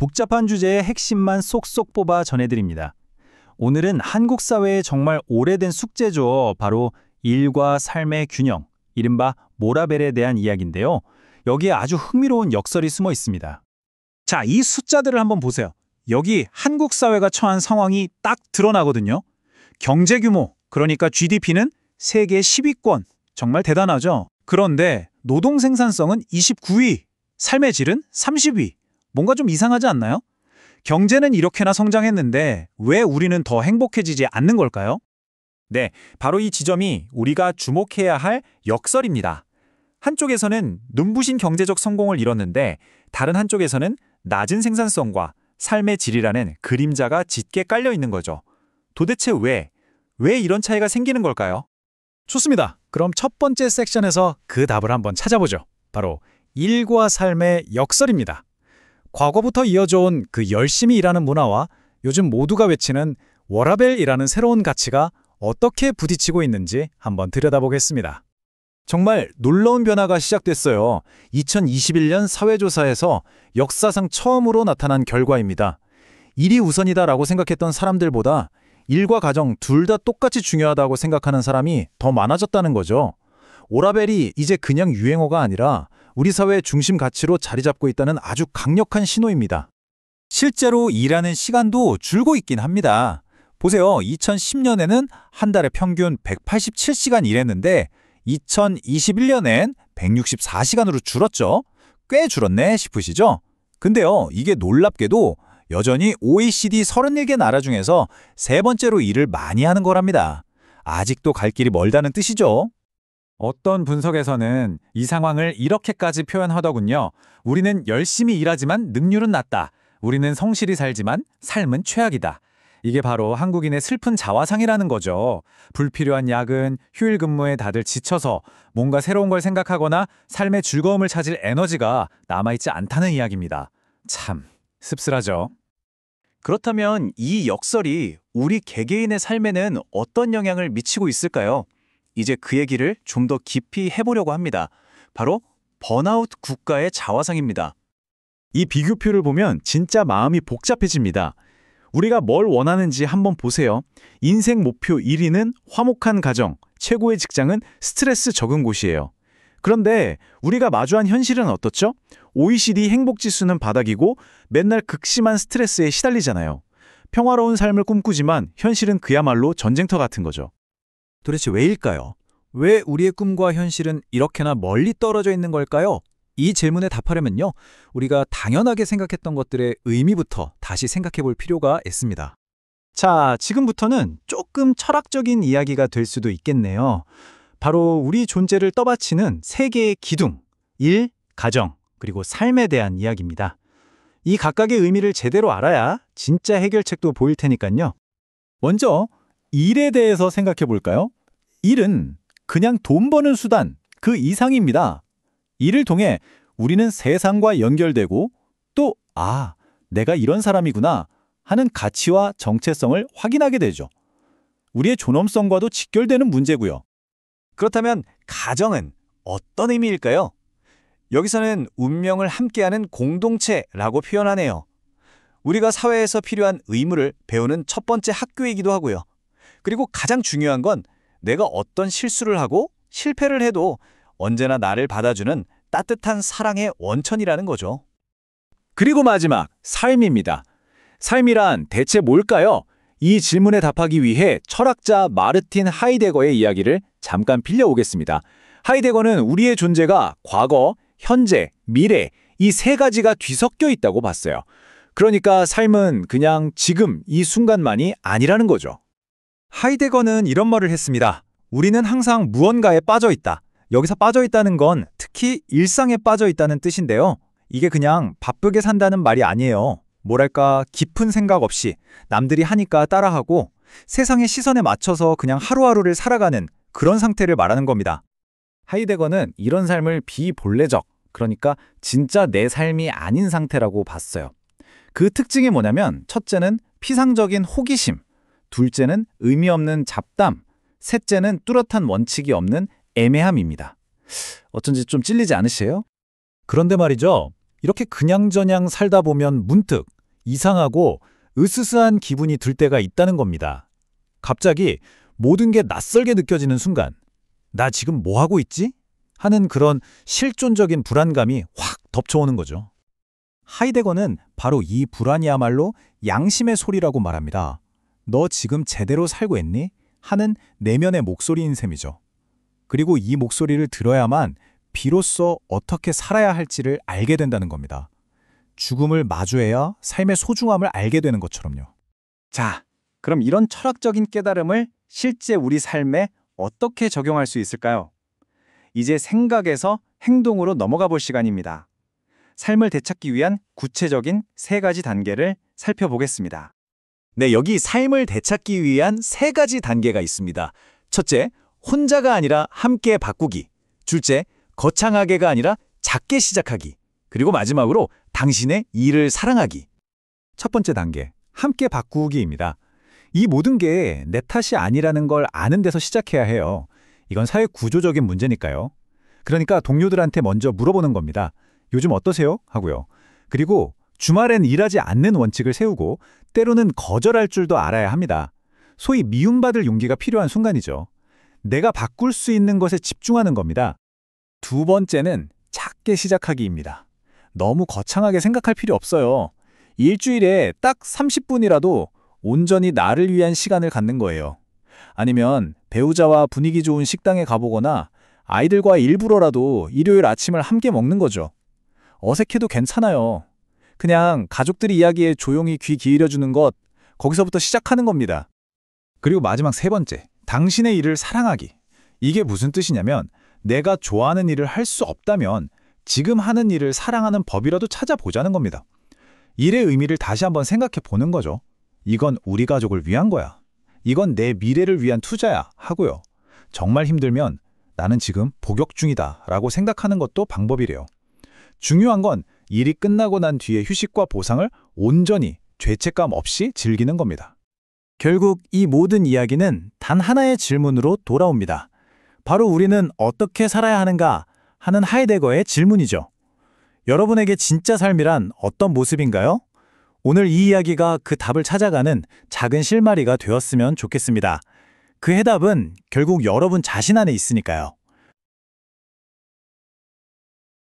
복잡한 주제의 핵심만 쏙쏙 뽑아 전해드립니다. 오늘은 한국 사회의 정말 오래된 숙제죠. 바로 일과 삶의 균형, 이른바 모라벨에 대한 이야기인데요. 여기에 아주 흥미로운 역설이 숨어 있습니다. 자, 이 숫자들을 한번 보세요. 여기 한국 사회가 처한 상황이 딱 드러나거든요. 경제 규모, 그러니까 GDP는 세계 10위권. 정말 대단하죠? 그런데 노동 생산성은 29위, 삶의 질은 30위. 뭔가 좀 이상하지 않나요? 경제는 이렇게나 성장했는데 왜 우리는 더 행복해지지 않는 걸까요? 네, 바로 이 지점이 우리가 주목해야 할 역설입니다. 한쪽에서는 눈부신 경제적 성공을 이뤘는데 다른 한쪽에서는 낮은 생산성과 삶의 질이라는 그림자가 짙게 깔려 있는 거죠. 도대체 왜 이런 차이가 생기는 걸까요? 좋습니다. 그럼 첫 번째 섹션에서 그 답을 한번 찾아보죠. 바로 일과 삶의 역설입니다. 과거부터 이어져온 그 열심히 일하는 문화와 요즘 모두가 외치는 워라밸이라는 새로운 가치가 어떻게 부딪히고 있는지 한번 들여다보겠습니다. 정말 놀라운 변화가 시작됐어요. 2021년 사회조사에서 역사상 처음으로 나타난 결과입니다. 일이 우선이다라고 생각했던 사람들보다 일과 가정 둘 다 똑같이 중요하다고 생각하는 사람이 더 많아졌다는 거죠. 워라밸이 이제 그냥 유행어가 아니라 우리 사회의 중심 가치로 자리 잡고 있다는 아주 강력한 신호입니다. 실제로 일하는 시간도 줄고 있긴 합니다. 보세요. 2010년에는 한 달에 평균 187시간 일했는데 2021년엔 164시간으로 줄었죠. 꽤 줄었네 싶으시죠? 근데요, 이게 놀랍게도 여전히 OECD 34개 나라 중에서 세 번째로 일을 많이 하는 거랍니다. 아직도 갈 길이 멀다는 뜻이죠. 어떤 분석에서는 이 상황을 이렇게까지 표현하더군요. 우리는 열심히 일하지만 능률은 낮다. 우리는 성실히 살지만 삶은 최악이다. 이게 바로 한국인의 슬픈 자화상이라는 거죠. 불필요한 야근, 휴일 근무에 다들 지쳐서 뭔가 새로운 걸 생각하거나 삶의 즐거움을 찾을 에너지가 남아있지 않다는 이야기입니다. 참 씁쓸하죠. 그렇다면 이 역설이 우리 개개인의 삶에는 어떤 영향을 미치고 있을까요? 이제 그 얘기를 좀 더 깊이 해보려고 합니다. 바로 번아웃 국가의 자화상입니다. 이 비교표를 보면 진짜 마음이 복잡해집니다. 우리가 뭘 원하는지 한번 보세요. 인생 목표 1위는 화목한 가정, 최고의 직장은 스트레스 적은 곳이에요. 그런데 우리가 마주한 현실은 어떻죠? OECD 행복지수는 바닥이고 맨날 극심한 스트레스에 시달리잖아요. 평화로운 삶을 꿈꾸지만 현실은 그야말로 전쟁터 같은 거죠. 도대체 왜일까요? 왜 우리의 꿈과 현실은 이렇게나 멀리 떨어져 있는 걸까요? 이 질문에 답하려면요, 우리가 당연하게 생각했던 것들의 의미부터 다시 생각해 볼 필요가 있습니다. 자, 지금부터는 조금 철학적인 이야기가 될 수도 있겠네요. 바로 우리 존재를 떠받치는 세 개의 기둥, 일, 가정, 그리고 삶에 대한 이야기입니다. 이 각각의 의미를 제대로 알아야 진짜 해결책도 보일 테니까요. 먼저 일에 대해서 생각해 볼까요? 일은 그냥 돈 버는 수단, 그 이상입니다. 일을 통해 우리는 세상과 연결되고 또 내가 이런 사람이구나 하는 가치와 정체성을 확인하게 되죠. 우리의 존엄성과도 직결되는 문제고요. 그렇다면 가정은 어떤 의미일까요? 여기서는 운명을 함께하는 공동체라고 표현하네요. 우리가 사회에서 필요한 의무를 배우는 첫 번째 학교이기도 하고요. 그리고 가장 중요한 건 내가 어떤 실수를 하고 실패를 해도 언제나 나를 받아주는 따뜻한 사랑의 원천이라는 거죠. 그리고 마지막, 삶입니다. 삶이란 대체 뭘까요? 이 질문에 답하기 위해 철학자 마르틴 하이데거의 이야기를 잠깐 빌려오겠습니다. 하이데거는 우리의 존재가 과거, 현재, 미래 이 세 가지가 뒤섞여 있다고 봤어요. 그러니까 삶은 그냥 지금 이 순간만이 아니라는 거죠. 하이데거는 이런 말을 했습니다. 우리는 항상 무언가에 빠져 있다. 여기서 빠져 있다는 건 특히 일상에 빠져 있다는 뜻인데요. 이게 그냥 바쁘게 산다는 말이 아니에요. 뭐랄까 깊은 생각 없이 남들이 하니까 따라하고 세상의 시선에 맞춰서 그냥 하루하루를 살아가는 그런 상태를 말하는 겁니다. 하이데거는 이런 삶을 비본래적, 그러니까 진짜 내 삶이 아닌 상태라고 봤어요. 그 특징이 뭐냐면 첫째는 피상적인 호기심, 둘째는 의미 없는 잡담, 셋째는 뚜렷한 원칙이 없는 애매함입니다. 어쩐지 좀 찔리지 않으세요? 그런데 말이죠. 이렇게 그냥저냥 살다 보면 문득 이상하고 으스스한 기분이 들 때가 있다는 겁니다. 갑자기 모든 게 낯설게 느껴지는 순간, 나 지금 뭐 하고 있지? 하는 그런 실존적인 불안감이 확 덮쳐오는 거죠. 하이데거는 바로 이 불안이야말로 양심의 소리라고 말합니다. 너 지금 제대로 살고 있니? 하는 내면의 목소리인 셈이죠. 그리고 이 목소리를 들어야만 비로소 어떻게 살아야 할지를 알게 된다는 겁니다. 죽음을 마주해야 삶의 소중함을 알게 되는 것처럼요. 자, 그럼 이런 철학적인 깨달음을 실제 우리 삶에 어떻게 적용할 수 있을까요? 이제 생각에서 행동으로 넘어가 볼 시간입니다. 삶을 되찾기 위한 구체적인 3가지 단계를 살펴보겠습니다. 네, 여기 삶을 되찾기 위한 3가지 단계가 있습니다. 첫째, 혼자가 아니라 함께 바꾸기. 둘째, 거창하게가 아니라 작게 시작하기. 그리고 마지막으로 당신의 일을 사랑하기. 첫 번째 단계, 함께 바꾸기입니다. 이 모든 게 내 탓이 아니라는 걸 아는 데서 시작해야 해요. 이건 사회 구조적인 문제니까요. 그러니까 동료들한테 먼저 물어보는 겁니다. 요즘 어떠세요? 하고요. 그리고 주말엔 일하지 않는 원칙을 세우고 때로는 거절할 줄도 알아야 합니다. 소위 미움받을 용기가 필요한 순간이죠. 내가 바꿀 수 있는 것에 집중하는 겁니다. 두 번째는 작게 시작하기입니다. 너무 거창하게 생각할 필요 없어요. 일주일에 딱 30분이라도 온전히 나를 위한 시간을 갖는 거예요. 아니면 배우자와 분위기 좋은 식당에 가보거나 아이들과 일부러라도 일요일 아침을 함께 먹는 거죠. 어색해도 괜찮아요. 그냥 가족들이 이야기에 조용히 귀 기울여주는 것, 거기서부터 시작하는 겁니다. 그리고 마지막 3번째, 당신의 일을 사랑하기. 이게 무슨 뜻이냐면 내가 좋아하는 일을 할 수 없다면 지금 하는 일을 사랑하는 법이라도 찾아보자는 겁니다. 일의 의미를 다시 한번 생각해 보는 거죠. 이건 우리 가족을 위한 거야. 이건 내 미래를 위한 투자야 하고요. 정말 힘들면 나는 지금 복역 중이다 라고 생각하는 것도 방법이래요. 중요한 건 일이 끝나고 난 뒤에 휴식과 보상을 온전히 죄책감 없이 즐기는 겁니다. 결국 이 모든 이야기는 단 하나의 질문으로 돌아옵니다. 바로 우리는 어떻게 살아야 하는가 하는 하이데거의 질문이죠. 여러분에게 진짜 삶이란 어떤 모습인가요? 오늘 이 이야기가 그 답을 찾아가는 작은 실마리가 되었으면 좋겠습니다. 그 해답은 결국 여러분 자신 안에 있으니까요.